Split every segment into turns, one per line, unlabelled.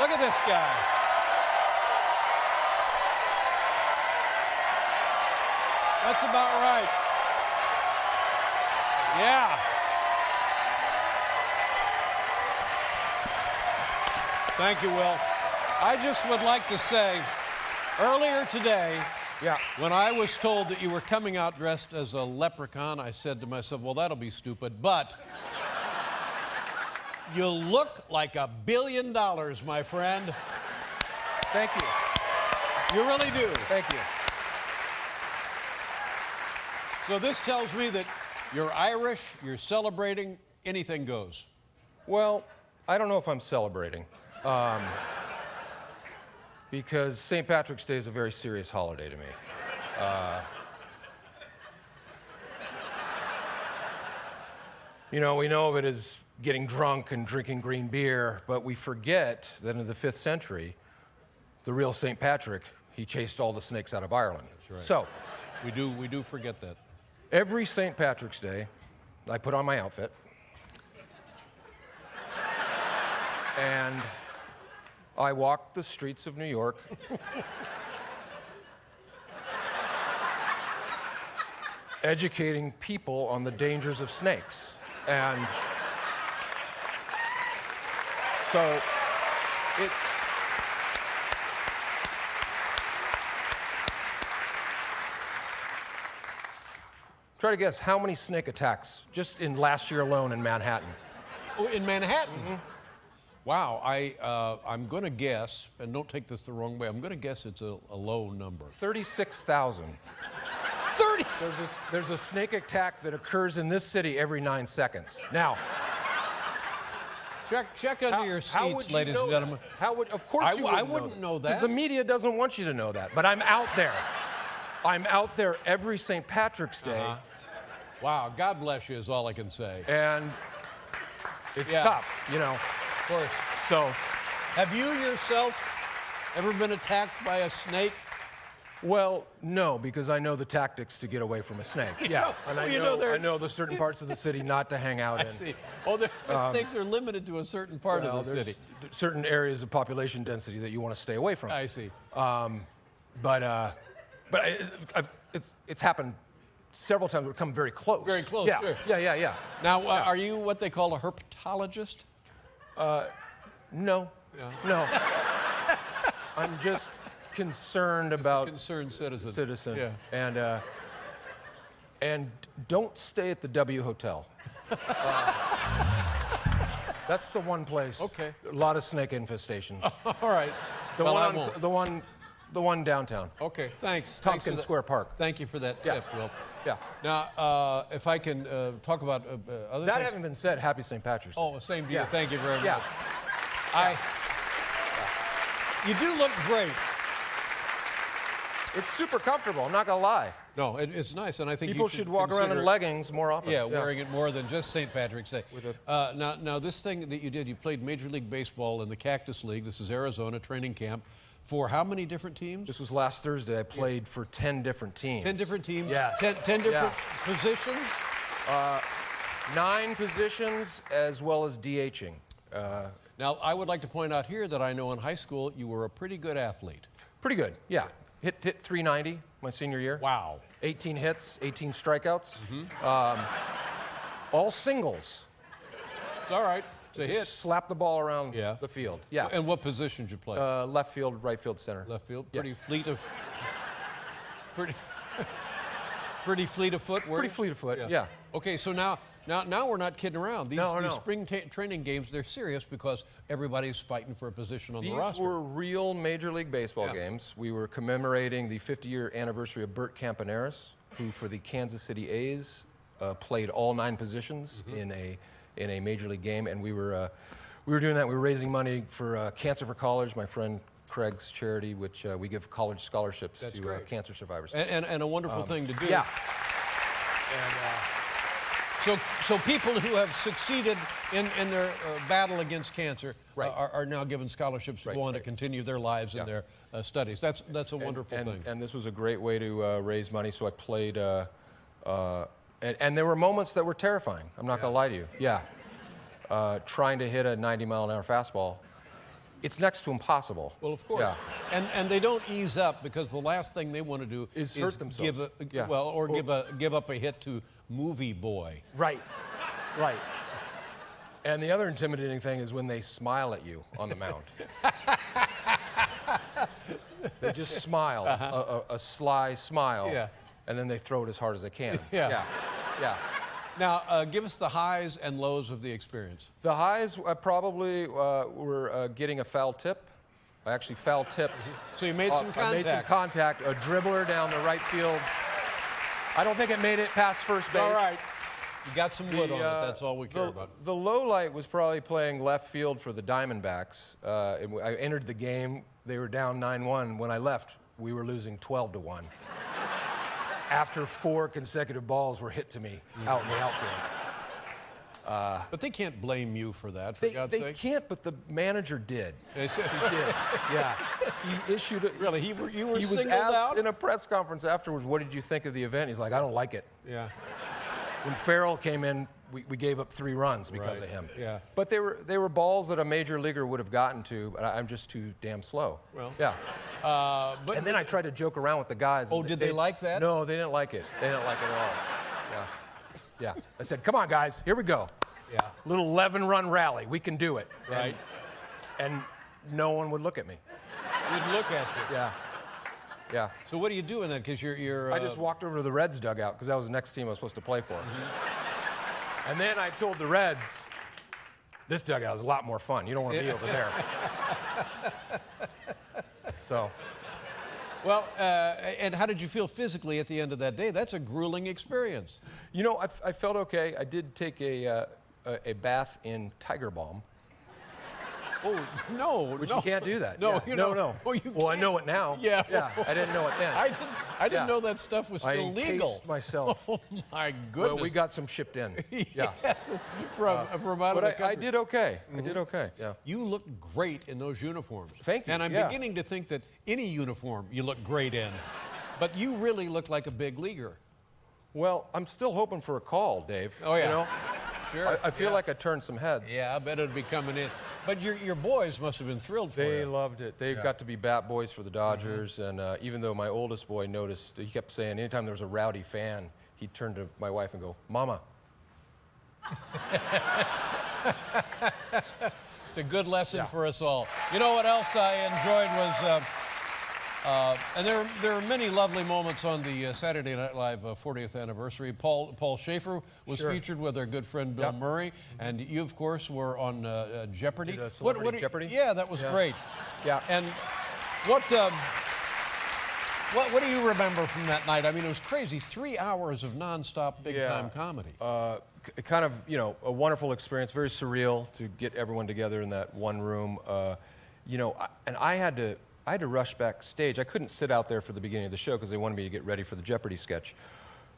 Look at this guy. That's about right. Yeah. Thank you, Will. I just would like to say, earlier today, when I was told that you were coming out dressed as a leprechaun, I said to myself, well, that'll be stupid, but you look like $1 billion, my friend.
Thank you.
You really do.
Thank you.
So this tells me that you're Irish, you're celebrating, anything goes.
Well, I don't know if I'm celebrating. Because St. Patrick's Day is a very serious holiday to me. You know, we know of it as getting drunk and drinking green beer, but we forget that in the 5th century, the real St. Patrick, he chased all the snakes out of Ireland.
That's right.
So,
we do forget that.
every St. Patrick's Day, I put on my outfit, and I walk the streets of New York educating people on the dangers of snakes. And so try to guess how many snake attacks just in last year alone in Manhattan.
Oh, in Manhattan? Mm-hmm. Wow, I'm going to guess, and don't take this the wrong way, I'm going to guess it's a low number.
36,000.
30!
There's a snake attack that occurs in this city every 9 seconds. Now,
check under your seats, ladies and gentlemen.
Of course you wouldn't
I wouldn't know that.
Because the media doesn't want you to know that. But I'm out there. I'm out there every St. Patrick's Day.
Uh-huh. Wow, God bless you is all I can say.
And it's tough, you know.
Of course.
So,
have you yourself ever been attacked by a snake?
well, no, because I know the tactics to get away from a snake. Yeah, and I know the certain parts of the city not to hang out in.
I see. Oh, the snakes are limited to a certain part of the city.
Certain areas of population density that you want to stay away from.
I see.
But it's happened several times. We've come very close.
Very close,
yeah.
sure.
Yeah.
Now, are you what they call a herpetologist?
No.
Yeah.
No. I'm just concerned about
concerned citizen.
Yeah. And don't stay at the W Hotel. That's the one place.
Okay.
A lot of snake infestations.
All right.
The one downtown.
Okay. Thanks.
Tompkins Square Park.
Thank you for that tip, Will.
Yeah.
Now, if I can talk about other
That
things.
having been said, happy St. Patrick's Day.
Oh, same to you.
Yeah.
Thank you very
Yeah.
much. You do look great.
It's super comfortable, I'm not gonna lie.
No, it's nice, and I think
People
you
should walk around in leggings more often.
Yeah, wearing it more than just St. Patrick's Day. Now, this thing that you did, you played Major League Baseball in the Cactus League. This is Arizona training camp. For how many different teams?
This was last Thursday. I played for 10 different teams.
10 different teams?
Yes.
10 different positions?
9 positions, as well as DHing.
Now, I would like to point out here that I know in high school you were a pretty good athlete.
Pretty good, yeah. Hit 390 my senior year.
Wow.
18 hits, 18 strikeouts. All singles.
It's all right. It's a hit.
Slap the ball around the field. Yeah.
And what positions you play?
Left field, right field, center.
Left field. Pretty fleet of. Pretty fleet of foot.
Pretty fleet of foot. Yeah.
Okay, so now we're not kidding around. These
No.
spring training games, they're serious because everybody's fighting for a position on the roster.
These were real Major League Baseball games. We were commemorating the 50-year anniversary of Bert Campaneris, who for the Kansas City A's played all 9 positions in a Major League game, and we were doing that. We were raising money for Cancer for College, my friend Craig's charity, which we give college scholarships to cancer survivors.
And a wonderful thing to do.
Yeah.
And so people who have succeeded in their battle against cancer are now given scholarships to go on to continue their lives and their studies. That's a wonderful thing.
And this was a great way to raise money. So I played, and there were moments that were terrifying. I'm not going to lie to you. Yeah. Trying to hit a 90-mile-an-hour fastball it's next to impossible.
Well, of course.
Yeah.
And they don't ease up because the last thing they want to do
Is hurt themselves.
give up a hit to Movie Boy.
Right. Right. And the other intimidating thing is when they smile at you on the mound. They just smile, a sly smile, and then they throw it as hard as they can. Yeah.
Now, give us the highs and lows of the experience.
The highs probably were getting a foul tip. I actually foul tipped.
So you made some contact.
I made some contact, a dribbler down the right field. I don't think it made it past first base.
All right. You got some wood on it. That's all we care about.
The low light was probably playing left field for the Diamondbacks. I entered the game. They were down 9-1. When I left, we were losing 12-1. After 4 consecutive balls were hit to me out in the outfield.
But they can't blame you for that, for God's sake.
They can't, but the manager did.
He
did. Yeah. He issued a...
Really? You were
He was
singled
asked
out?
in a press conference afterwards, what did you think of the event? He's like, I don't like it.
Yeah.
When Ferrell came in, we gave up 3 runs because of him.
Yeah.
But they were balls that a major leaguer would have gotten to, but I'm just too damn slow.
Well.
Yeah.
But
then I tried to joke around with the guys.
Oh, did they like that?
No, they didn't like it. They didn't like it at all. Yeah. I said, come on, guys, here we go.
Yeah.
Little 11-run rally. We can do it.
Right.
And no one would look at me.
We'd look at you.
Yeah.
So what do you do in that? Because you're
I just walked over to the Reds dugout because that was the next team I was supposed to play for. And then I told the Reds, this dugout is a lot more fun. You don't want to be over there. So.
Well, and how did you feel physically at the end of that day? That's a grueling experience.
You know, I felt okay. I did take a bath in Tiger Balm.
Oh, no.
Which you can't do that.
No,
yeah.
no.
Oh, you well, I know it now.
Yeah.
I didn't know it then.
I didn't know that stuff was still legal.
I encased myself.
Oh, my goodness.
Well, we got some shipped in. Yeah.
From out of the country.
I did okay. I did okay. Yeah.
You look great in those uniforms.
Thank you.
And I'm beginning to think that any uniform you look great in. But you really look like a big leaguer.
Well, I'm still hoping for a call, Dave.
Oh, yeah.
You know?
Sure.
I feel like I turned some heads.
Yeah, I bet it'd be coming in. But your boys must have been thrilled for you.
They loved it. They got to be bat boys for the Dodgers, and even though my oldest boy noticed, he kept saying anytime there was a rowdy fan, he'd turn to my wife and go, Mama.
It's a good lesson for us all. You know what else I enjoyed was, and there are many lovely moments on the Saturday Night Live 40th anniversary. Paul Schaefer was featured with our good friend Bill Murray, and you, of course, were on Jeopardy.
Did Celebrity Jeopardy?
Yeah, that was great.
Yeah.
And what do you remember from that night? I mean, it was crazy. 3 hours of nonstop big-time comedy.
Kind of, you know, a wonderful experience, very surreal to get everyone together in that one room. You know, and I had to rush backstage. I couldn't sit out there for the beginning of the show because they wanted me to get ready for the Jeopardy sketch.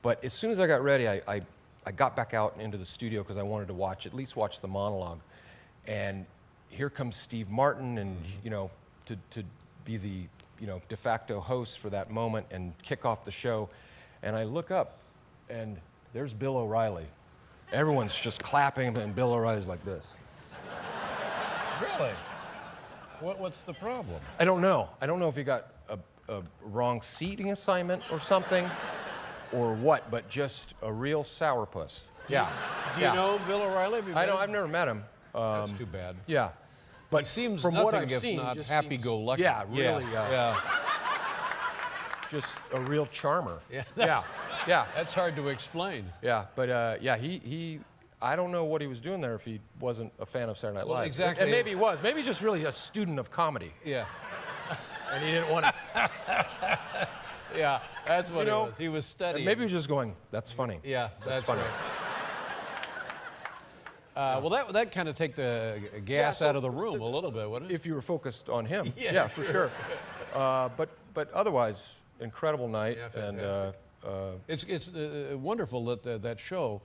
But as soon as I got ready, I got back out into the studio because I wanted to at least watch the monologue. And here comes Steve Martin, and you know, to be the de facto host for that moment and kick off the show. And I look up, and there's Bill O'Reilly. Everyone's just clapping, and Bill O'Reilly's like this.
Really? What's the problem?
I don't know. I don't know if he got a wrong seating assignment or something, or what, but just a real sourpuss. Yeah.
Do you know Bill O'Reilly? Have you met him?
I've never met him.
That's too bad.
Yeah. But
he seems
from
nothing
what I've
if
seen,
not
just
happy-go-lucky.
Yeah, really.
Yeah.
Just a real charmer.
Yeah.
Yeah.
That's hard to explain.
Yeah, but he I don't know what he was doing there if he wasn't a fan of Saturday Night Live.
Well, exactly.
And maybe he was. Maybe he's just really a student of comedy.
Yeah.
And he didn't want to.
Yeah, that's what it was. He was studying.
Maybe he was just going, that's funny.
Yeah, that's
funny.
Right. Well, that kind of take the gas out of the room a little bit, wouldn't it?
If you were focused on him.
Yeah,
for sure. But otherwise, incredible night.
Yeah, fantastic. It's wonderful that that show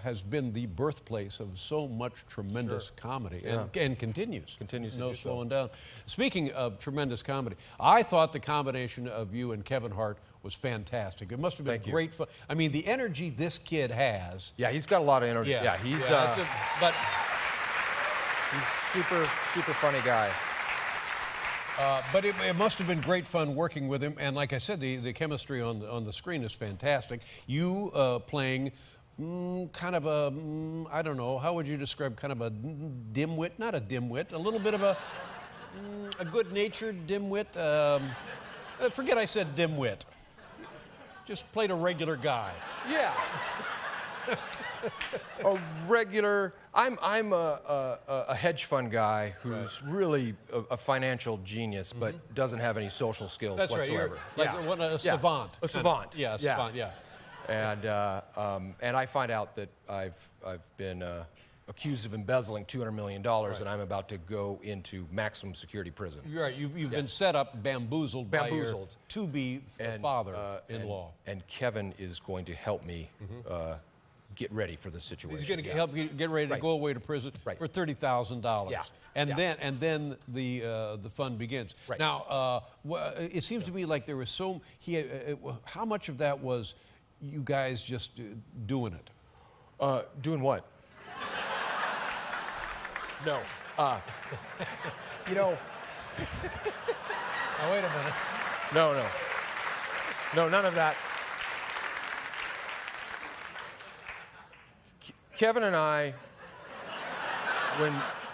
has been the birthplace of so much tremendous comedy and continues.
Continues to
no
do so.
slowing down. Speaking of tremendous comedy, I thought the combination of you and Kevin Hart was fantastic. It must have been great fun. I mean, the energy this kid has.
Yeah, he's got a lot of energy. Yeah, he's.
but
He's super funny guy.
But it must have been great fun working with him. And like I said, the chemistry on the screen is fantastic. You playing kind of a, I don't know, how would you describe kind of a dimwit? Not a dimwit, a little bit of a good-natured dimwit. Forget I said dimwit. Just played a regular guy.
Yeah. A regular. I'm a hedge fund guy who's really a financial genius, but doesn't have any social skills whatsoever.
Right. You're like a savant.
A savant.
Yeah, a savant. Yeah.
And I find out that I've been accused of embezzling $200 million, and I'm about to go into maximum security prison.
You're right. You've been set up, bamboozled by your to-be father-in-law.
And Kevin is going to help me get ready for the situation.
He's going to help you get ready to go away to prison for $30,000.
Yeah.
And then the fun begins.
Right.
Now, it seems to me like there was how much of that was you guys just doing it?
Doing what? No. You know.
Now, wait a minute.
No, none of that. Kevin and I,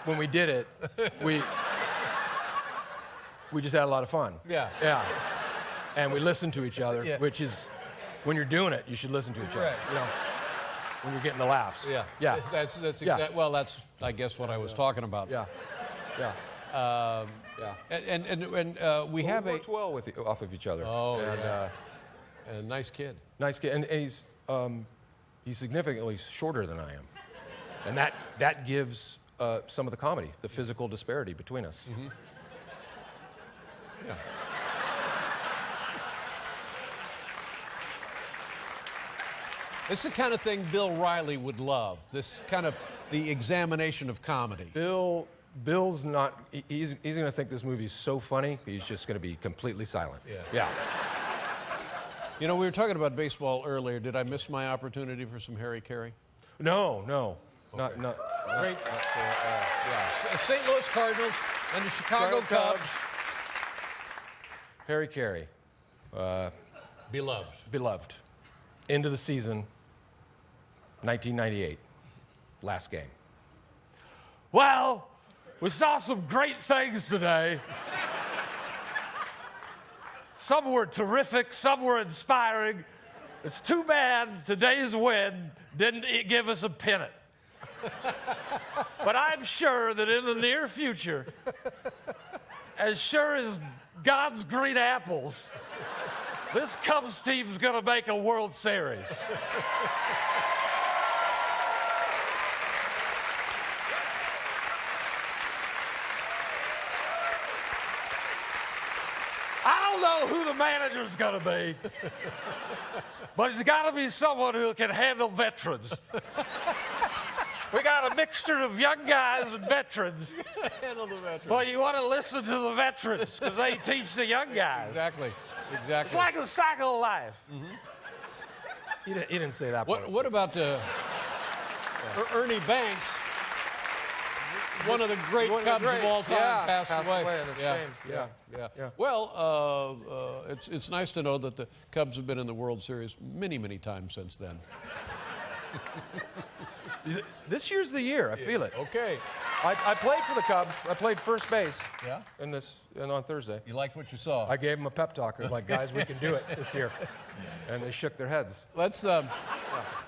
when we did it, we just had a lot of fun.
Yeah.
Yeah. And we listened to each other, which is, when you're doing it, you should listen to each other.
Right.
You know, when you're getting the laughs.
Yeah.
Yeah.
That's exactly. Well, that's I guess what I was talking about.
Yeah. Yeah.
And we have
worked well off of each other.
Oh, and, a nice kid.
Nice kid, and he's significantly shorter than I am, and that gives some of the comedy, the physical disparity between us.
Mm-hmm. Yeah. This is the kind of thing Bill Riley would love. This kind of the examination of comedy.
Bill's not. He's going to think this movie's so funny. He's just going to be completely silent. Yeah.
You know, we were talking about baseball earlier. Did I miss my opportunity for some Harry Carey?
No.
Okay.
Not
great. St. Louis Cardinals and the Chicago Cubs.
Harry Carey.
Beloved.
End of the season, 1998. Last game. Well, we saw some great things today. Some were terrific, some were inspiring. It's too bad today's win didn't give us a pennant. But I'm sure that in the near future, as sure as God's green apples, this Cubs team's gonna make a World Series. I don't know who the manager's gonna be, but it's gotta be someone who can handle veterans. We got a mixture of young guys and veterans.
Handle the veterans.
Well, you want to listen to the veterans because they teach the young guys.
Exactly.
It's like a cycle of life. Mm-hmm. You didn't say that part.
What about Ernie Banks? One of the great Cubs of all time passed away.
And it's shame.
Well, it's nice to know that the Cubs have been in the World Series many, many times since then.
This year's the year. I feel it.
Okay.
I played for the Cubs. I played first base.
Yeah.
And on Thursday.
You liked what you saw.
I gave them a pep talk. I was like, guys, we can do it this year. And they shook their heads.
Let's.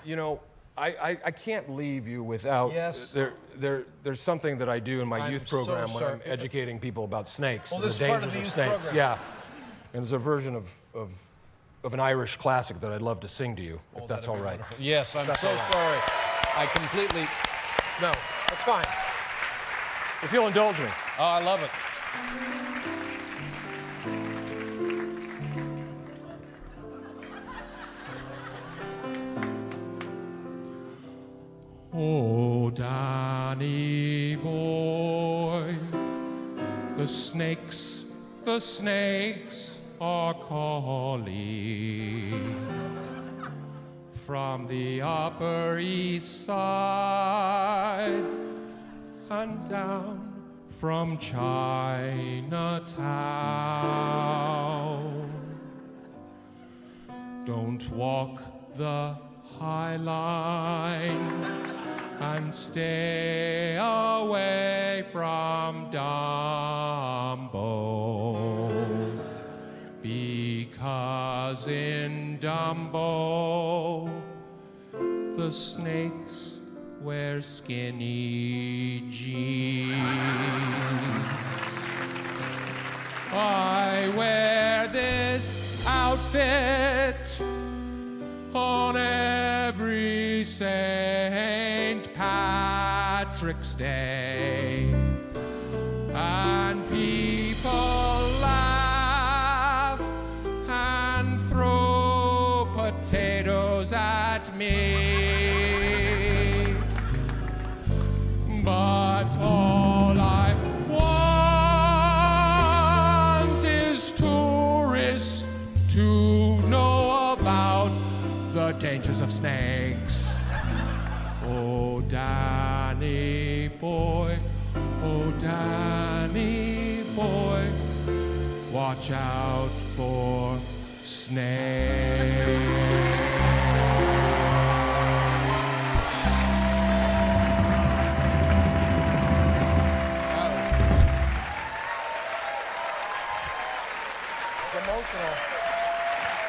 You know, I can't leave you without.
Yes.
There's something that I do in my youth program when I'm educating people about snakes and the dangers of snakes. Program. Yeah. And there's a version of an Irish classic that I'd love to sing to you, if that's all right.
Wonderful. Yes, I'm so sorry. I completely.
No, that's fine. If you'll indulge me.
Oh, I love it.
Oh, Danny boy, the snakes are calling from the Upper East Side. and down from Chinatown. Don't walk the High Line and stay away from Dumbo, because in Dumbo the snakes wear skinny jeans. I wear this outfit on every St. Patrick's Day, and people laugh and throw potatoes at me, but all I want is tourists to know about the dangers of snakes. Oh, Danny boy, oh, Danny boy, watch out for snakes.
It's emotional.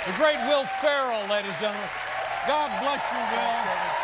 The great Will Ferrell, ladies and gentlemen. God bless you, Will.